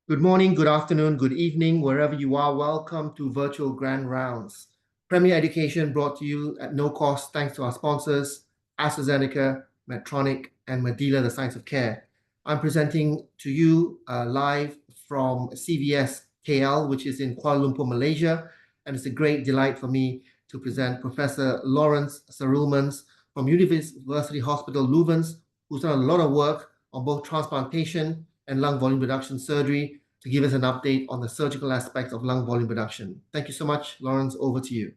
Good morning, good afternoon, good evening, wherever you are. Welcome to Virtual Grand Rounds. Premier Education brought to you at no cost thanks to our sponsors, AstraZeneca, Medtronic, and Medela, the Science of Care. I'm presenting to you live from CVS KL, which is in Kuala Lumpur, Malaysia. And it's a great delight for me to present Professor Laurens Ceulemans from University Hospital Leuven, who's done a lot of work on both transplantation and lung volume reduction surgery to give us an update on the surgical aspects of lung volume reduction. Thank you so much. Laurens, over to you.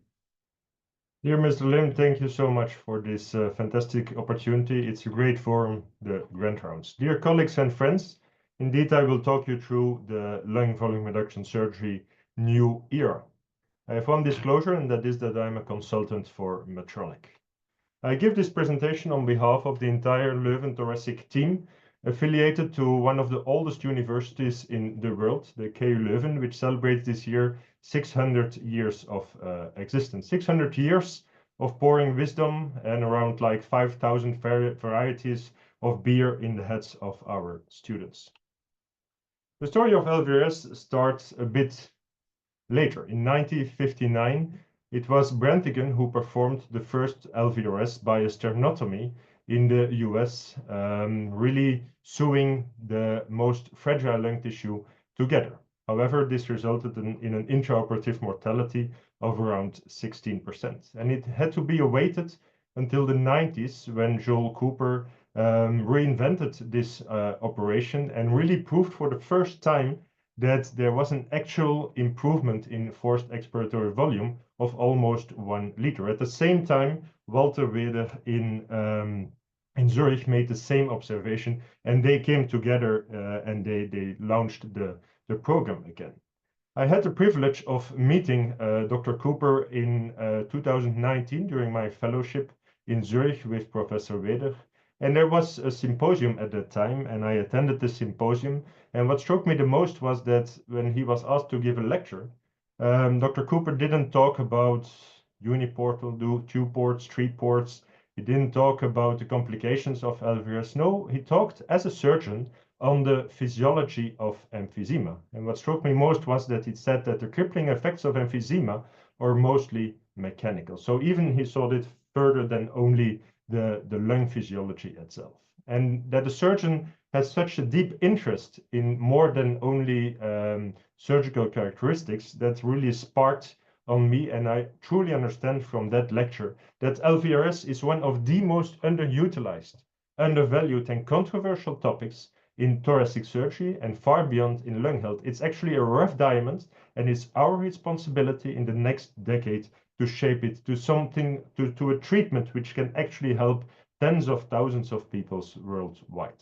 Dear Mr. Lim, thank you so much for this fantastic opportunity. It's a great forum, the Grand Rounds. Dear colleagues and friends, indeed I will talk you through the lung volume reduction surgery new era. I have one disclosure, and that is that I'm a consultant for Medtronic. I give this presentation on behalf of the entire Leuven Thoracic team, affiliated to one of the oldest universities in the world, the KU Leuven, which celebrates this year 600 years of existence. 600 years of pouring wisdom and around like 5,000 varieties of beer in the heads of our students. The story of LVRS starts a bit later. In 1959, it was Brantigan who performed the first LVRS by a sternotomy in the US, really sewing the most fragile lung tissue together. However, this resulted in an intraoperative mortality of around 16%. And it had to be awaited until the 90s when Joel Cooper reinvented this operation and really proved for the first time that there was an actual improvement in forced expiratory volume of almost 1 liter. At the same time, Walter Weder in Zurich made the same observation, and they came together and they launched the program again. I had the privilege of meeting Dr. Cooper in 2019 during my fellowship in Zurich with Professor Weder. And there was a symposium at that time, and I attended the symposium. And what struck me the most was that when he was asked to give a lecture, Dr. Cooper didn't talk about uniportal, 2 ports, 3 ports. He didn't talk about the complications of LVRS. No, he talked as a surgeon on the physiology of emphysema. And what struck me most was that it said that the crippling effects of emphysema are mostly mechanical. So even he saw it further than only the lung physiology itself. And that the surgeon has such a deep interest in more than only surgical characteristics that really sparked on me. And I truly understand from that lecture that LVRS is one of the most underutilized, undervalued, and controversial topics in thoracic surgery and far beyond in lung health. It's actually a rough diamond, and it's our responsibility in the next decade to shape it to something, to a treatment which can actually help tens of thousands of people worldwide.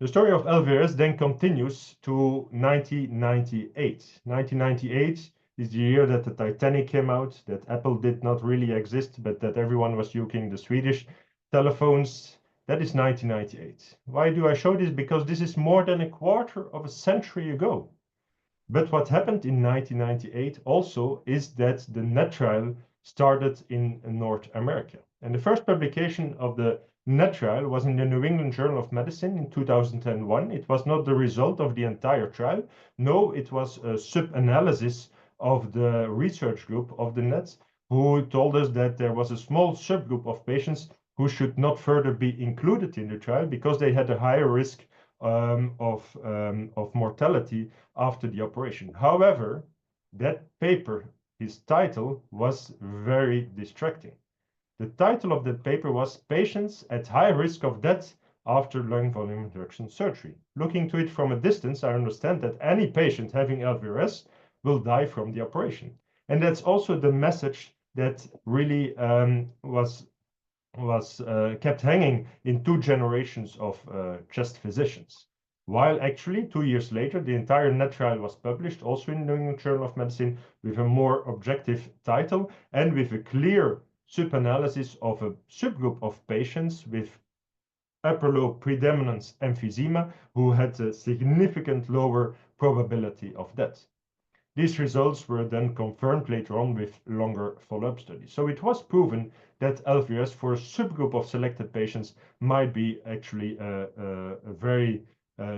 The story of LVRS then continues to 1998. 1998 is the year that the Titanic came out, that Apple did not really exist, but that everyone was using the Swedish telephones. That is 1998. Why do I show this? Because this is more than a quarter of a century ago. But what happened in 1998 also is that the NET trial started in North America. And the first publication of the NET trial was in the New England Journal of Medicine in 2001. It was not the result of the entire trial. No, it was a sub-analysis of the research group of the NET who told us that there was a small subgroup of patients who should not further be included in the trial because they had a higher risk of mortality after the operation. However, that paper, his title was very distracting. The title of that paper was Patients at High Risk of Death After Lung Volume Reduction Surgery. Looking to it from a distance, I understand that any patient having LVRS will die from the operation. And that's also the message that really was kept hanging in 2 generations of chest physicians. While actually 2 years later, the entire NET trial was published also in the New England Journal of Medicine with a more objective title and with a clear sub-analysis of a subgroup of patients with upper lobe predominance emphysema who had a significant lower probability of death. These results were then confirmed later on with longer follow-up studies. So it was proven that LVRS for a subgroup of selected patients might be actually a very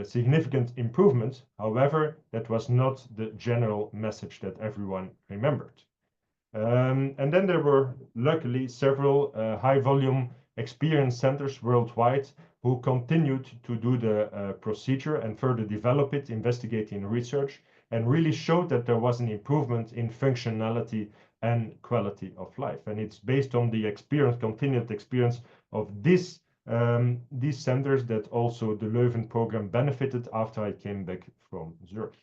significant improvement. However, that was not the general message that everyone remembered. And then there were luckily several high-volume experience centers worldwide who continued to do the procedure and further develop it, investigating research, and really showed that there was an improvement in functionality and quality of life. And it's based on the experience, continued experience of these centers that also the Leuven program benefited after I came back from Zurich.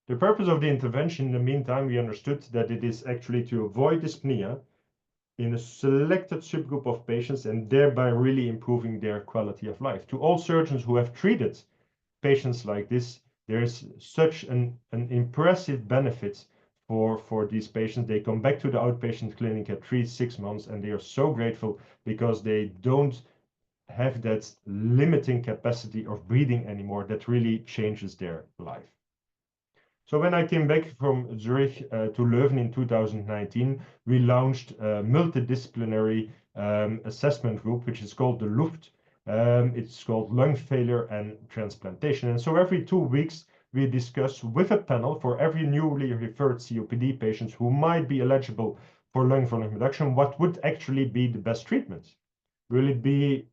The purpose of the intervention, in the meantime, we understood that it is actually to avoid dyspnea in a selected subgroup of patients and thereby really improving their quality of life. To all surgeons who have treated patients like this, there is such an impressive benefit for these patients. They come back to the outpatient clinic at 3-6 months, and they are so grateful because they don't have that limiting capacity of breathing anymore that really changes their life. So when I came back from Zurich to Leuven in 2019, we launched a multidisciplinary assessment group, which is called the Luft. It's called lung failure and transplantation. And so every 2 weeks, we discuss with a panel for every newly referred COPD patients who might be eligible for lung volume reduction, what would actually be the best treatment? Will it be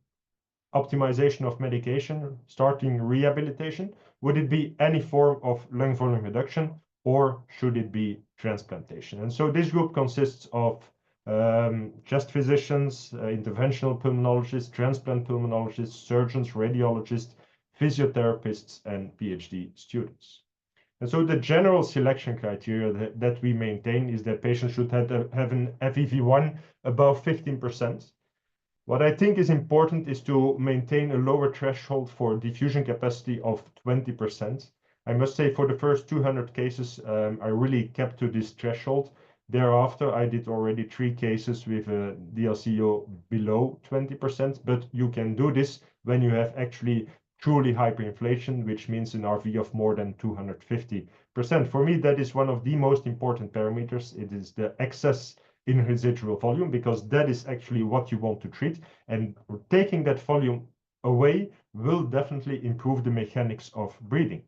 optimization of medication, starting rehabilitation? Would it be any form of lung volume reduction, or should it be transplantation? And so this group consists of chest physicians, interventional pulmonologists, transplant pulmonologists, surgeons, radiologists, physiotherapists, and PhD students. And so the general selection criteria that we maintain is that patients should have an FEV1 above 15%. What I think is important is to maintain a lower threshold for diffusion capacity of 20%. I must say for the first 200 cases, I really kept to this threshold. Thereafter, I did already 3 cases with a DLCO below 20%, but you can do this when you have actually truly hyperinflation, which means an RV of more than 250%. For me, that is one of the most important parameters. It is the excess in residual volume, because that is actually what you want to treat. And taking that volume away will definitely improve the mechanics of breathing.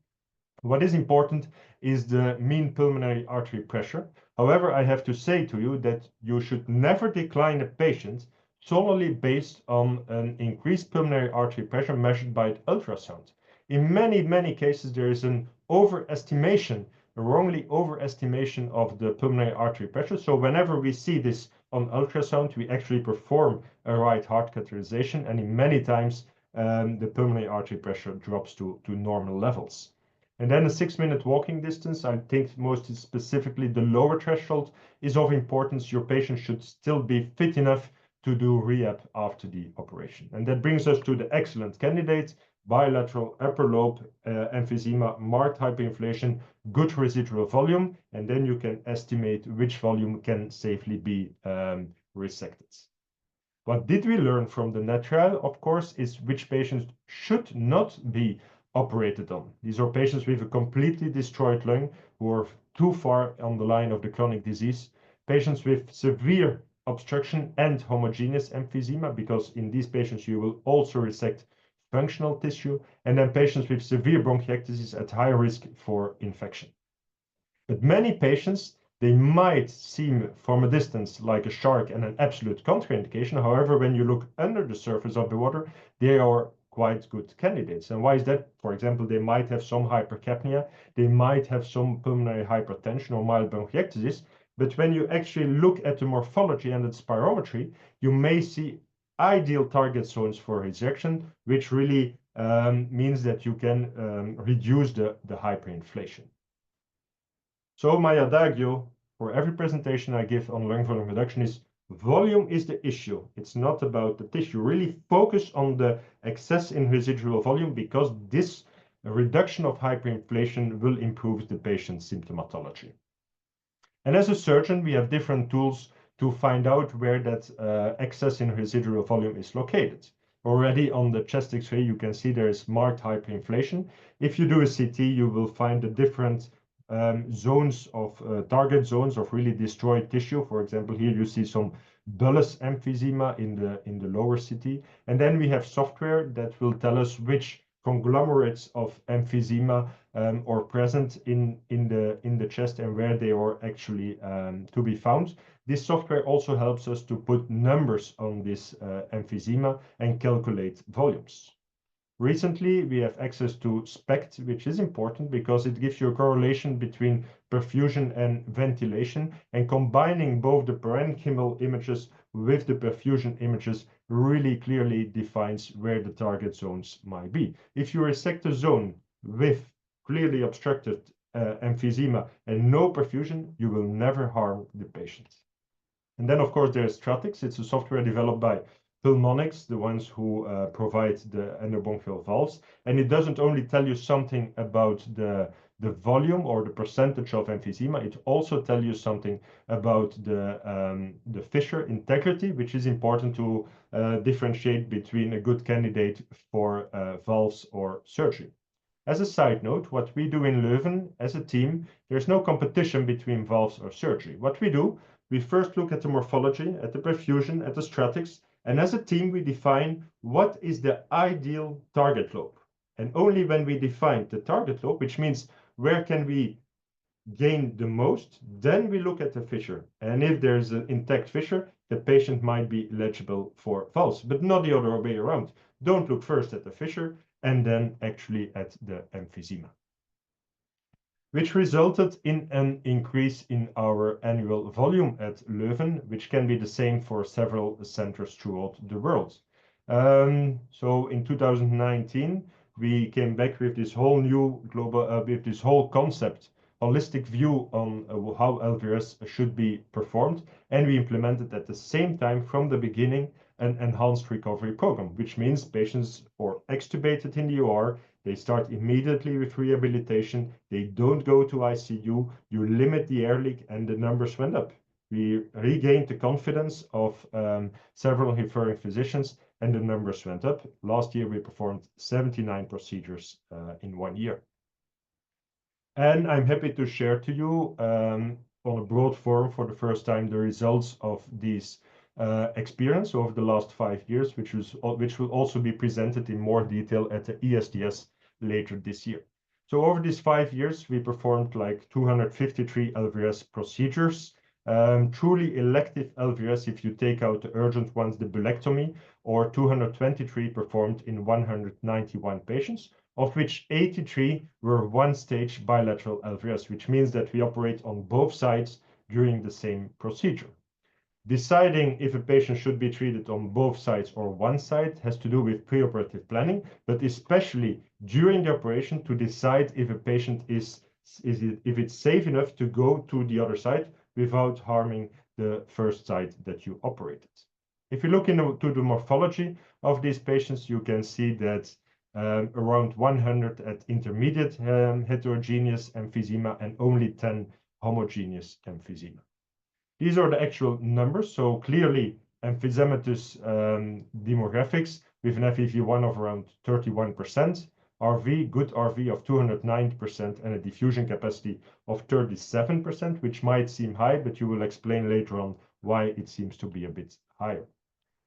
What is important is the mean pulmonary artery pressure. However, I have to say to you that you should never decline a patient solely based on an increased pulmonary artery pressure measured by ultrasound. In many, many cases, there is an overestimation, a wrongly overestimation of the pulmonary artery pressure. So whenever we see this on ultrasound, we actually perform a right heart catheterization, and in many times the pulmonary artery pressure drops to normal levels. And then a 6-minute walking distance, I think most specifically the lower threshold is of importance. Your patient should still be fit enough to do rehab after the operation. And that brings us to the excellent candidates: bilateral upper lobe emphysema, marked hyperinflation, good residual volume, and then you can estimate which volume can safely be resected. What did we learn from the NET trial, of course, is which patients should not be operated on. These are patients with a completely destroyed lung who are too far on the line of the chronic disease, patients with severe obstruction and homogeneous emphysema, because in these patients you will also resect functional tissue, and then patients with severe bronchiectasis at high risk for infection. But many patients, they might seem from a distance like a shark and an absolute contraindication. However, when you look under the surface of the water, they are quite good candidates. And why is that? For example, they might have some hypercapnia, they might have some pulmonary hypertension or mild bronchiectasis, but when you actually look at the morphology and the spirometry, you may see ideal target zones for rejection, which really means that you can reduce the hyperinflation. So my adagio for every presentation I give on lung volume reduction is: volume is the issue. It's not about the tissue. Really focus on the excess in residual volume, because this reduction of hyperinflation will improve the patient's symptomatology. And as a surgeon, we have different tools to find out where that excess in residual volume is located. Already on the chest X-ray, you can see there is marked hyperinflation. If you do a CT, you will find the different zones of target zones of really destroyed tissue. For example, here you see some bullous emphysema in the lower CT. And then we have software that will tell us which conglomerates of emphysema or present in the chest and where they are actually to be found. This software also helps us to put numbers on this emphysema and calculate volumes. Recently, we have access to SPECT, which is important because it gives you a correlation between perfusion and ventilation, and combining both the parenchymal images with the perfusion images really clearly defines where the target zones might be. If you resect a zone with clearly obstructed emphysema and no perfusion, you will never harm the patient. And then, of course, there's Stratix. It's a software developed by Pulmonx, the ones who provide the endobronchial valves. And it doesn't only tell you something about the volume or the percentage of emphysema, it also tells you something about the fissure integrity, which is important to differentiate between a good candidate for valves or surgery. As a side note, what we do in Leuven as a team, there's no competition between valves or surgery. What we do, we first look at the morphology, at the perfusion, at the Stratix, and as a team, we define what is the ideal target lobe. And only when we define the target lobe, which means where can we gain the most, then we look at the fissure. And if there's an intact fissure, the patient might be eligible for valves, but not the other way around. Don't look first at the fissure and then actually at the emphysema, which resulted in an increase in our annual volume at Leuven, which can be the same for several centers throughout the world. So in 2019, we came back with this whole new global, with this whole concept, holistic view on how LVRS should be performed, and we implemented at the same time from the beginning an enhanced recovery program, which means patients are extubated in the OR, they start immediately with rehabilitation, they don't go to ICU, you limit the air leak, and the numbers went up. We regained the confidence of several referring physicians, and the numbers went up. Last year, we performed 79 procedures in 1 year. And I'm happy to share to you on a broad forum for the first time the results of these experience over the last 5 years, which will also be presented in more detail at the ESDS later this year. So over these 5 years, we performed like 253 LVRS procedures, truly elective LVRS if you take out the urgent ones, the bulectomy, or 223 performed in 191 patients, of which 83 were one-stage bilateral LVRS, which means that we operate on both sides during the same procedure. Deciding if a patient should be treated on both sides or one side has to do with preoperative planning, but especially during the operation to decide if a patient if it's safe enough to go to the other side without harming the first side that you operated. If you look into the morphology of these patients, you can see that around 100 at intermediate heterogeneous emphysema and only 10 homogeneous emphysema. These are the actual numbers. So clearly emphysematous demographics with an FEV1 of around 31%, RV, good RV of 290%, and a diffusion capacity of 37%, which might seem high, but you will explain later on why it seems to be a bit higher.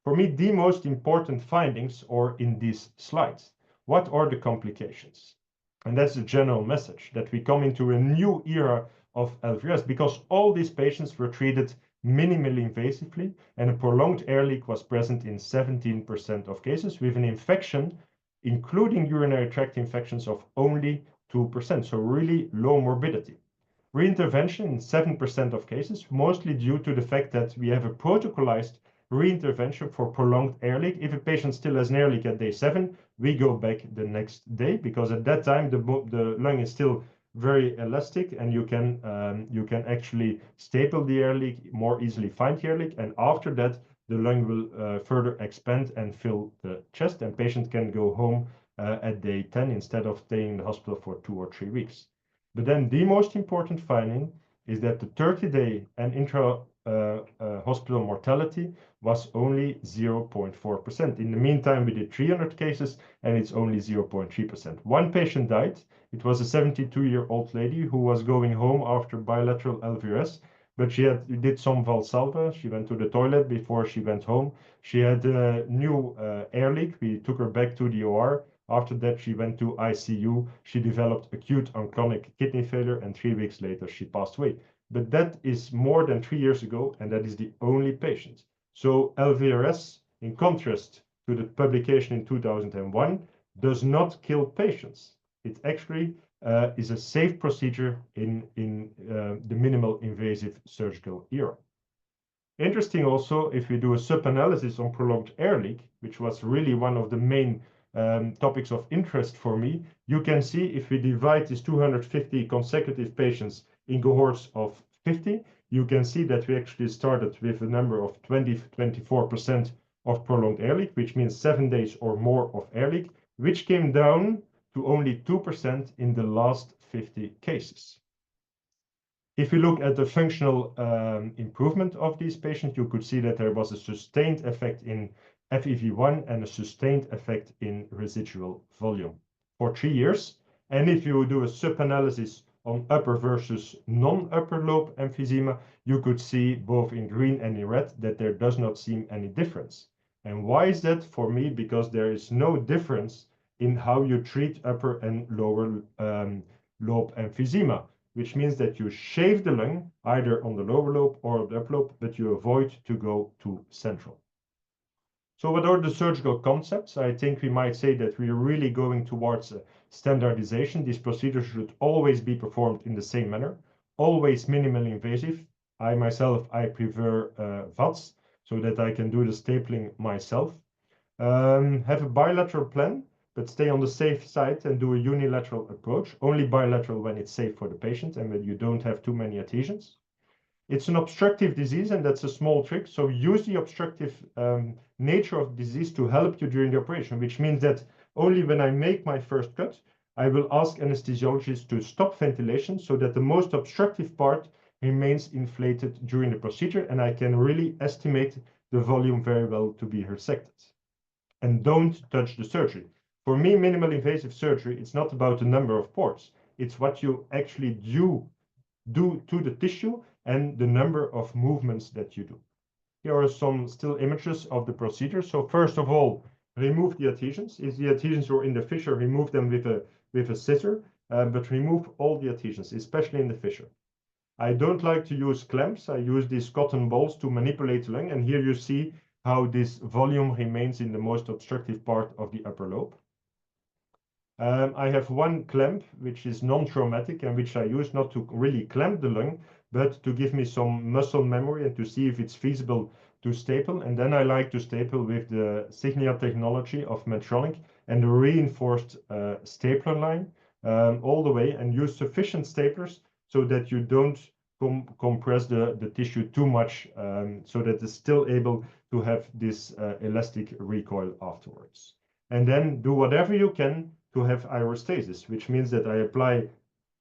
For me, the most important findings are in these slides. What are the complications? And that's the general message, that we come into a new era of LVRS because all these patients were treated minimally invasively, and a prolonged air leak was present in 17% of cases with an infection, including urinary tract infections, of only 2%, so really low morbidity. Reintervention in 7% of cases, mostly due to the fact that we have a protocolized reintervention for prolonged air leak. If a patient still has an air leak at day 7, we go back the next day because at that time the lung is still very elastic and you can actually staple the air leak, more easily find the air leak, and after that the lung will further expand and fill the chest, and patient can go home at day 10 instead of staying in the hospital for 2 or 3 weeks. But then the most important finding is that the 30-day and hospital mortality was only 0.4%. In the meantime, we did 300 cases and it's only 0.3%. One patient died. It was a 72-year-old lady who was going home after bilateral LVRS, but she did some Valsalva. She went to the toilet before she went home. She had a new air leak. We took her back to the OR. After that, she went to ICU. She developed acute and chronic kidney failure, and 3 weeks later, she passed away. But that is more than 3 years ago, and that is the only patient. So LVRS, in contrast to the publication in 2001, does not kill patients. It actually is a safe procedure in the minimal invasive surgical era. Interesting also, if we do a sub-analysis on prolonged air leak, which was really one of the main topics of interest for me, you can see if we divide these 250 consecutive patients in cohorts of 50, you can see that we actually started with a number of 24% of prolonged air leak, which means 7 days or more of air leak, which came down to only 2% in the last 50 cases. If you look at the functional improvement of these patients, you could see that there was a sustained effect in FEV1 and a sustained effect in residual volume for 3 years. And if you do a sub-analysis on upper versus non-upper lobe emphysema, you could see both in green and in red that there does not seem any difference. And why is that? For me, because there is no difference in how you treat upper and lower lobe emphysema, which means that you shave the lung either on the lower lobe or the upper lobe, but you avoid to go to central. So what are the surgical concepts? I think we might say that we are really going towards standardization. These procedures should always be performed in the same manner, always minimally invasive. I myself, I prefer VATS so that I can do the stapling myself. Have a bilateral plan, but stay on the safe side and do a unilateral approach, only bilateral when it's safe for the patient and when you don't have too many adhesions. It's an obstructive disease, and that's a small trick. So use the obstructive nature of the disease to help you during the operation, which means that only when I make my first cut, I will ask anesthesiologists to stop ventilation so that the most obstructive part remains inflated during the procedure, and I can really estimate the volume very well to be resected. And don't touch the surgery. For me, minimal invasive surgery, it's not about the number of ports. It's what you actually do to the tissue and the number of movements that you do. Here are some still images of the procedure. So first of all, remove the adhesions. If the adhesions are in the fissure, remove them with a scissor, but remove all the adhesions, especially in the fissure. I don't like to use clamps. I use these cotton balls to manipulate the lung. And here you see how this volume remains in the most obstructive part of the upper lobe. I have one clamp, which is non-traumatic and which I use not to really clamp the lung, but to give me some muscle memory and to see if it's feasible to staple. And then I like to staple with the Signia technology of Medtronic and the reinforced stapler line all the way, and use sufficient staplers so that you don't compress the tissue too much, so that it's still able to have this elastic recoil afterwards. And then do whatever you can to have aerostasis, which means that I apply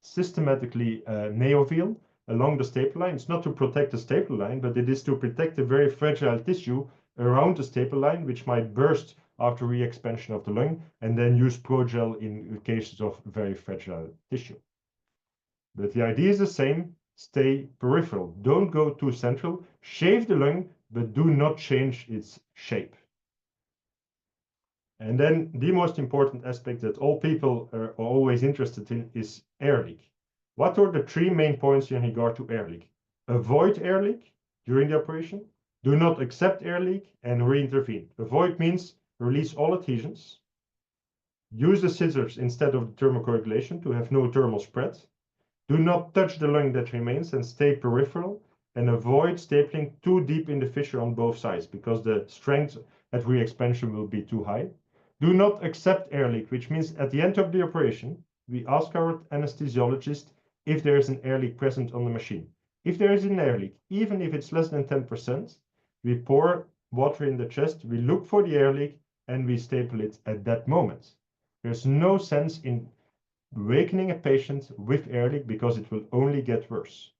systematically Neovil along the staple line. It's not to protect the staple line, but it is to protect the very fragile tissue around the staple line, which might burst after re-expansion of the lung, and then use Progel in cases of very fragile tissue. But the idea is the same. Stay peripheral. Don't go too central. Shave the lung, but do not change its shape. And then the most important aspect that all people are always interested in is air leak. What are the 3 main points in regard to air leak? Avoid air leak during the operation, do not accept air leak, and re-intervene. Avoid means release all adhesions, use the scissors instead of the thermocoagulation to have no thermal spread, do not touch the lung that remains and stay peripheral, and avoid stapling too deep in the fissure on both sides because the strength at re-expansion will be too high. Do not accept air leak, which means at the end of the operation, we ask our anesthesiologist if there is an air leak present on the machine. If there is an air leak, even if it's less than 10%, we pour water in the chest, we look for the air leak, and we staple it at that moment. There's no sense in awakening a patient with air leak because it will only get worse.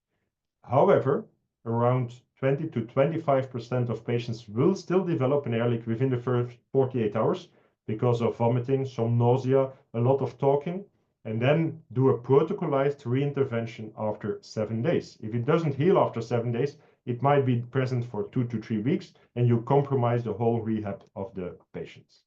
However, around 20 to 25% of patients will still develop an air leak within the first 48 hours because of vomiting, some nausea, a lot of talking, and then do a protocolized re-intervention after 7 days. If it doesn't heal after 7 days, it might be present for 2 to 3 weeks, and you compromise the whole rehab of the patients.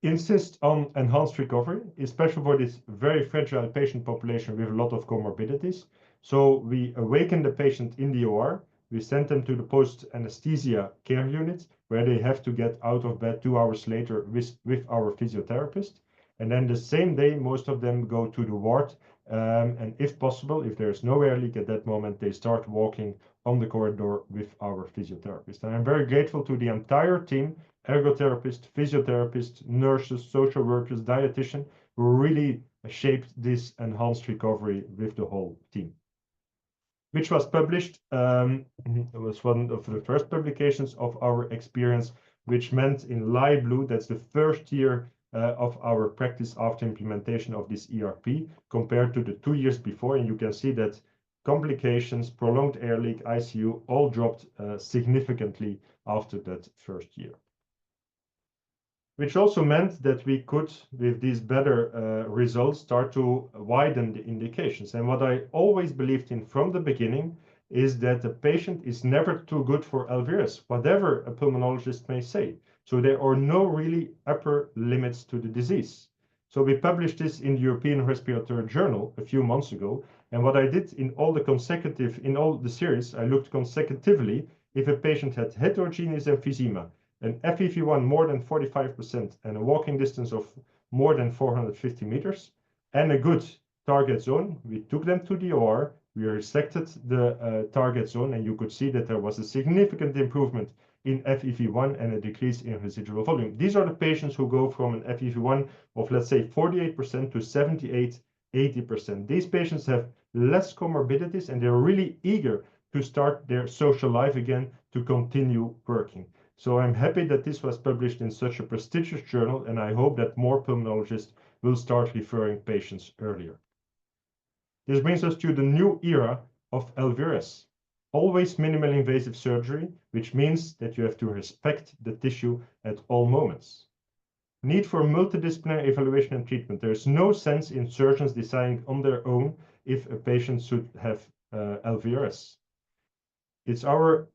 insist on enhanced recovery, especially for this very fragile patient population with a lot of comorbidities. So we awaken the patient in the OR. We send them to the post-anesthesia care unit, where they have to get out of bed 2 hours later with our physiotherapist. And then the same day, most of them go to the ward. And if possible, if there's no air leak at that moment, they start walking on the corridor with our physiotherapist. And I'm very grateful to the entire team, ergotherapist, physiotherapist, nurses, social workers, dietitian, who really shaped this enhanced recovery with the whole team. Which was published, it was one of the first publications of our experience, which meant in light blue, that's the first year of our practice after implementation of this ERP compared to the 2 years before. And you can see that complications, prolonged air leak, ICU, all dropped significantly after that first year. Which also meant that we could, with these better results, start to widen the indications. And what I always believed in from the beginning is that the patient is never too good for LVRS, whatever a pulmonologist may say. So there are no really upper limits to the disease. So we published this in the European Respiratory Journal a few months ago. And what I did in all the series, I looked consecutively if a patient had heterogeneous emphysema, an FEV1 more than 45%, and a walking distance of more than 450 meters, and a good target zone. We took them to the OR, we resected the target zone, and you could see that there was a significant improvement in FEV1 and a decrease in residual volume. These are the patients who go from an FEV1 of, let's say, 48% to 78, 80%. These patients have less comorbidities, and they're really eager to start their social life again, to continue working. So I'm happy that this was published in such a prestigious journal, and I hope that more pulmonologists will start referring patients earlier. This brings us to the new era of LVRS. Always minimally invasive surgery, which means that you have to respect the tissue at all moments. Need for multidisciplinary evaluation and treatment. There is no sense in surgeons deciding on their own if a patient should have LVRS. It's our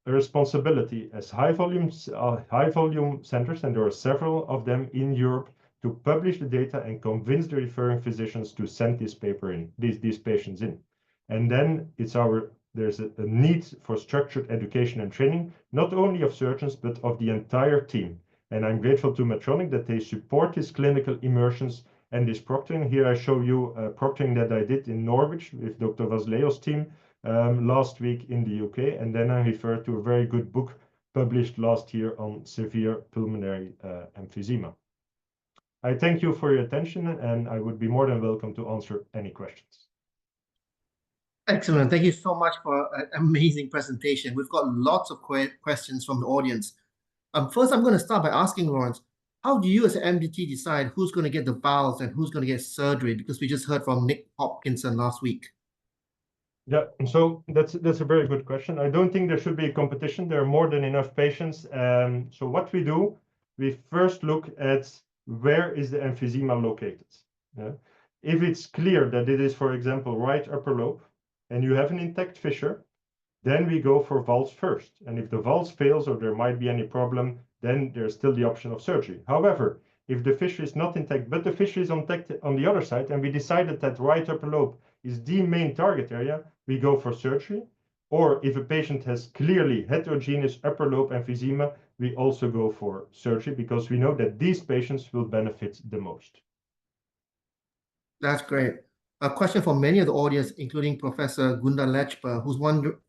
responsibility as high volume centers, and there are several of them in Europe, to publish the data and convince the referring physicians to send this paper in, these patients in. And then there's a need for structured education and training, not only of surgeons, but of the entire team. And I'm grateful to Medtronic that they support this clinical immersions and this proctoring. Here I show you proctoring that I did in Norwich with Dr. Vasleo's team last week in the UK, and then I refer to a very good book published last year on severe pulmonary emphysema. I thank you for your attention, and I would be more than welcome to answer any questions. Excellent. Thank you so much for an amazing presentation. We've got lots of questions from the audience. First, I'm going to start by asking Laurens, how do you as an MDT decide who's going to get the valves and who's going to get surgery? Because we just heard from Nick Hopkinson last week. Yeah, so that's a very good question. I don't think there should be a competition. There are more than enough patients. So what we do, we first look at where is the emphysema located. Yeah? If it's clear that it is, for example, right upper lobe, and you have an intact fissure, then we go for valves first. And if the valves fails or there might be any problem, then there's still the option of surgery. However, if the fissure is not intact, but the fissure is intact on the other side, and we decided that right upper lobe is the main target area, we go for surgery. Or if a patient has clearly heterogeneous upper lobe emphysema, we also go for surgery, because we know that these patients will benefit the most. That's great. A question from many of the audience, including Professor Gunda Lechper, who's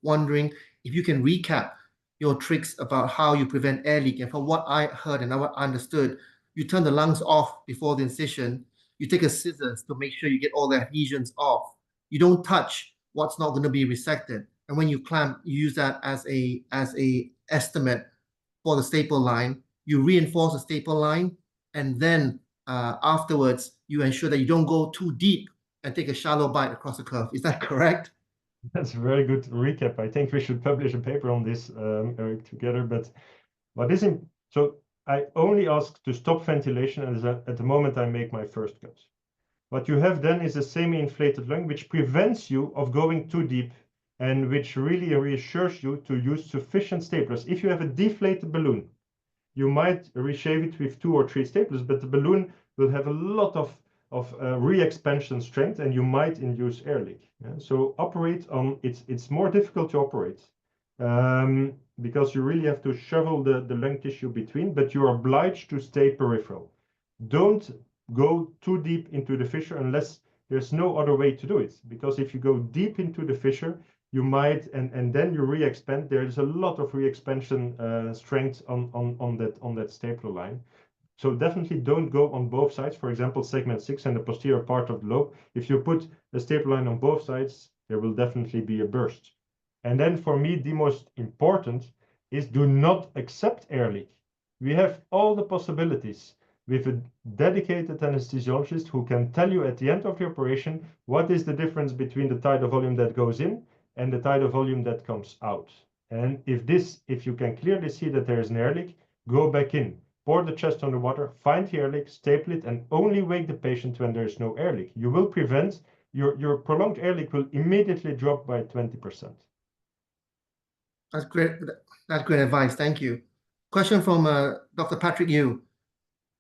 wondering if you can recap your tricks about how you prevent air leak. And from what I heard and I understood, you turn the lungs off before the incision. You take a scissors to make sure you get all the adhesions off. You don't touch what's not going to be resected. And when you clamp, you use that as a estimate for the staple line. You reinforce the staple line, and then afterwards, you ensure that you don't go too deep and take a shallow bite across the curve. Is that correct? That's a very good recap. I think we should publish a paper on this, Eric, together. But what is so I only ask to stop ventilation, and at the moment I make my first cut. What you have then is a semi-inflated lung, which prevents you of going too deep, and which really reassures you to use sufficient staplers. If you have a deflated balloon you might reshave it with 2 or 3 staplers, but the balloon will have a lot of re-expansion strength, and you might induce air leak. Yeah? So operate on it's more difficult to operate because you really have to shovel the lung tissue between, but you're obliged to stay peripheral. Don't go too deep into the fissure unless there's no other way to do it, because if you go deep into the fissure, you might and then you re-expand. There is a lot of re-expansion strength on that stapler line. So definitely don't go on both sides. For example, segment 6 and the posterior part of the lobe. If you put a staple line on both sides, there will definitely be a burst. And then for me, the most important is do not accept air leak. We have all the possibilities with a dedicated anesthesiologist who can tell you at the end of the operation what is the difference between the tidal volume that goes in and the tidal volume that comes out. And if you can clearly see that there is an air leak, go back in. Pour the chest underwater, find the air leak, staple it, and only wake the patient when there is no air leak. You will prevent your prolonged air leak will immediately drop by 20%. That's great. That's great advice. Thank you. Question from Dr. Patrick Yu.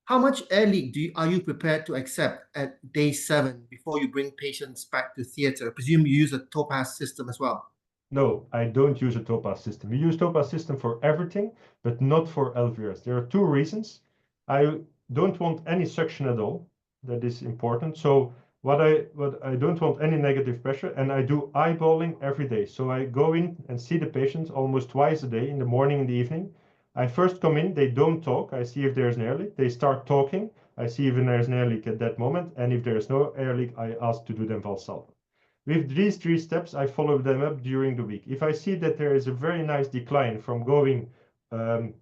How much air leak are you prepared to accept at day 7 before you bring patients back to theater? I presume you use a Topaz system as well. No, I don't use a Topaz system. We use Topaz system for everything, but not for LVRS. There are 2 reasons. I don't want any suction at all. That is important. So what I don't want any negative pressure, and I do eyeballing every day. So I go in and see the patient almost twice a day, in the morning and the evening. I first come in, they don't talk. I see if there's an air leak. They start talking. I see if there's an air leak at that moment. And if there's no air leak, I ask to do them Valsalva. With these 3 steps, I follow them up during the week. If I see that there is a very nice decline from going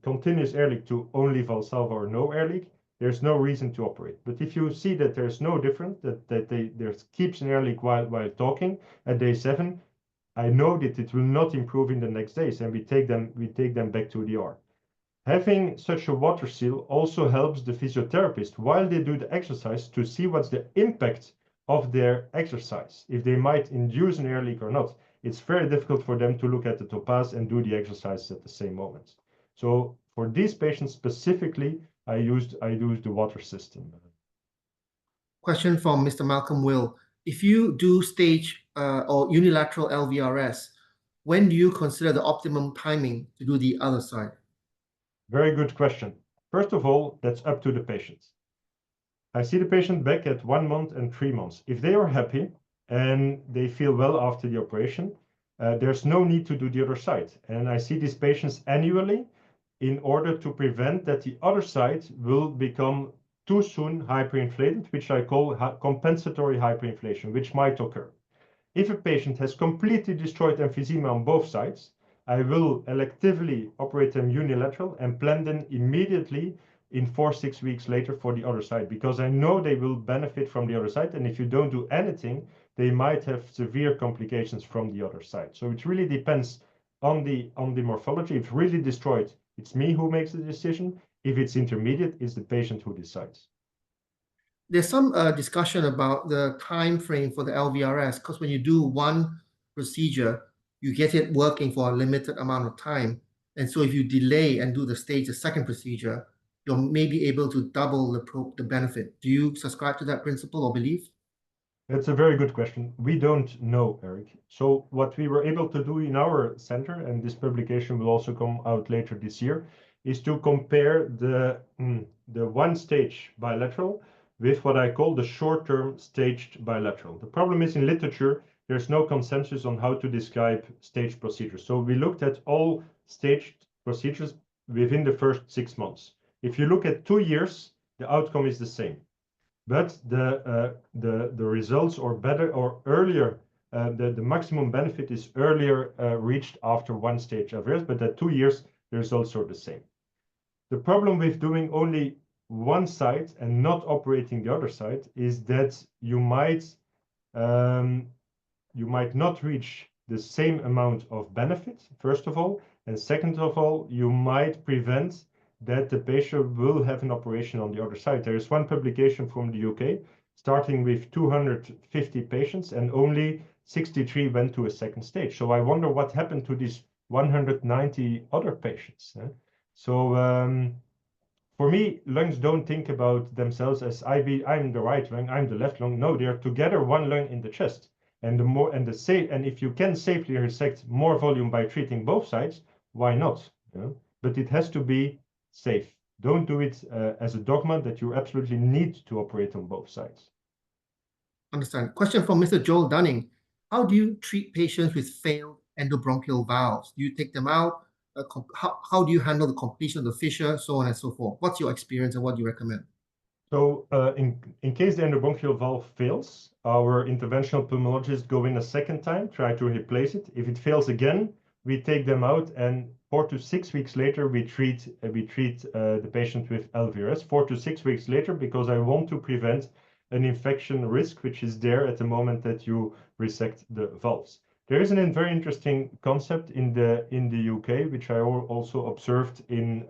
continuous air leak to only Valsalva or no air leak, there's no reason to operate. But if you see that there's no difference, that there keeps an air leak while talking at day 7, I know that it will not improve in the next days, and we take them back to the ER. Having such a water seal also helps the physiotherapist while they do the exercise to see what's the impact of their exercise, if they might induce an air leak or not. It's very difficult for them to look at the Topaz and do the exercise at the same moment. So for these patients specifically, I used the water system. Question from Mr. Malcolm Will. If you do stage or unilateral LVRS, when do you consider the optimum timing to do the other side? Very good question. First of all, that's up to the patient. I see the patient back at 1 month and 3 months. If they are happy and they feel well after the operation, there's no need to do the other side. And I see these patients annually in order to prevent that the other side will become too soon hyperinflated, which I call compensatory hyperinflation, which might occur. If a patient has completely destroyed emphysema on both sides, I will electively operate them unilateral and plan them immediately in 4-6 weeks later for the other side, because I know they will benefit from the other side. And if you don't do anything, they might have severe complications from the other side. So it really depends on the morphology. If it's really destroyed, it's me who makes the decision. If it's intermediate, it's the patient who decides. There's some discussion about the time frame for the LVRS, because when you do one procedure, you get it working for a limited amount of time. And so if you delay and do the second procedure, you'll maybe able to double the benefit. Do you subscribe to that principle or belief? That's a very good question. We don't know, Eric. So what we were able to do in our center, and this publication will also come out later this year, is to compare the 1-stage bilateral with what I call the short-term staged bilateral. The problem is in literature, there's no consensus on how to describe staged procedures. So we looked at all staged procedures within the first 6 months. If you look at 2 years, the outcome is the same. But the results or better or earlier, the maximum benefit is earlier reached after 1 stage LVRS, but at 2 years, the results are the same. The problem with doing only one side and not operating the other side is that you might not reach the same amount of benefit, first of all, and second of all, you might prevent that the patient will have an operation on the other side. There is one publication from the UK, starting with 250 patients, and only 63 went to a second stage. So I wonder what happened to these 190 other patients. So For me, lungs don't think about themselves as I'm the right lung, I'm the left lung. No, they're together one lung in the chest. And if you can safely resect more volume by treating both sides, why not? You know? But it has to be safe. Don't do it as a dogma that you absolutely need to operate on both sides. Understand. Question from Mr. Joel Dunning. How do you treat patients with failed endobronchial valves? Do you take them out? How do you handle the completion of the fissure, so on and so forth? What's your experience and what do you recommend? So in case the endobronchial valve fails, our interventional pulmonologists go in a second time, try to replace it. If it fails again, we take them out, and 4 to 6 weeks later, we treat the patient with LVRS. 4 to 6 weeks later, because I want to prevent an infection risk, which is there at the moment that you resect the valves. There is a very interesting concept in the UK, which I also observed in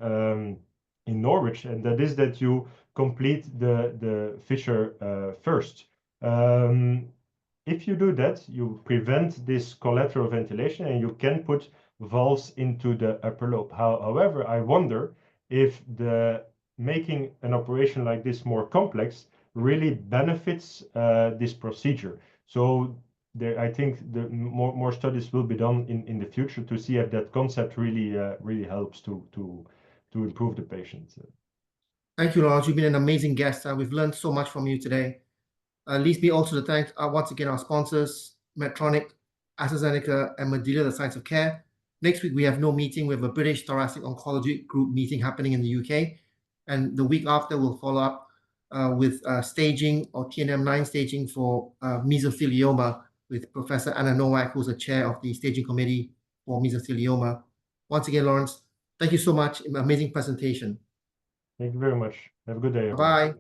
Norwich, and that is that you complete the fissure first. If you do that, you prevent this collateral ventilation and you can put valves into the upper lobe. However, I wonder if making an operation like this more complex really benefits this procedure. So I think more studies will be done in the future to see if that concept really helps to improve the patient. Thank you, Laurens. You've been an amazing guest. We've learned so much from you today. Leaves me also to thank once again our sponsors, Medtronic, AstraZeneca, and Medela, the Science of Care. Next week, we have no meeting. We have a British Thoracic Oncology Group meeting happening in the UK. And the week after, we'll follow up with staging or TNM9 staging for mesothelioma with Professor Anna Nowak, who's the chair of the staging committee for mesothelioma. Once again, Laurens, thank you so much. Amazing presentation. Thank you very much. Have a good day, everyone. Bye.